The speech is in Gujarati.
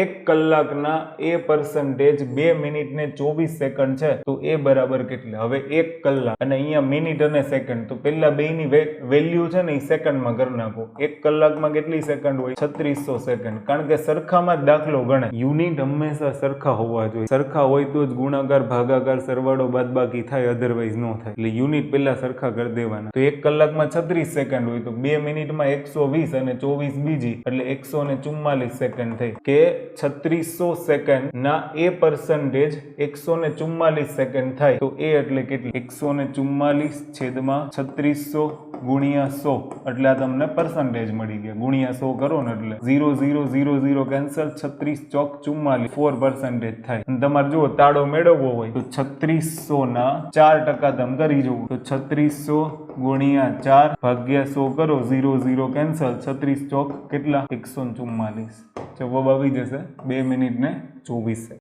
1 કલાકના એ પરસેન્ટેજ 2 મિનિટ ને 24 સેકન્ડ છે તો એ બરાબર કેટલા? હવે 1 કલાક અને અહીંયા મિનિટ અને સેકન્ડ, તો પેલા બેયની વેલ્યુ છે ને એ સેકન્ડમાં કરી નાખો. 1 કલાકમાં કેટલી સેકન્ડ હોય? 3600 સેકન્ડ. કારણ કે સરખામાં જ દાખલો ગણાય. યુનિટ હંમેશા સરખા હોવા જોઈએ. સરખા હોય તો જ ગુણાકાર, ભાગાકાર, સરવાળો, બાદબાકી થાય, અધરવાઇઝ ન થાય. એટલે યુનિટ પેલા સરખા કરી દેવાના. તો 1 કલાકમાં 36 સેકન્ડ હોય તો 2 મિનિટમાં 120 અને 24 બીજી એટલે 144 સેકન્ડ થઈ. કે 3600 સેકન્ડ ના એ પરસેન્ટેજ 144 સેકન્ડ થાય તો એ એટલે કેટલી? 144 છેદમાં 3600 ગુણ્યા 100 એટલે આ તમને પરસેન્ટેજ મળી ગયા. ગુણ્યા 100 કરો ને એટલે 0 0 0 0 કેન્સલ, 36 ચોક 44 4% થાય. અને તમારે જો તાળો મેળવવો હોય તો 3600 ના 4% તમે કરી જવું તો 3600 ગુણ્યા 4 ભાગ્યા 100 કરો, 0 0 કેન્સલ, 36 ચોક કેટલા? 144. જવાબ આવી જશે 2 મિનિટ ને 24 સેકન્ડ.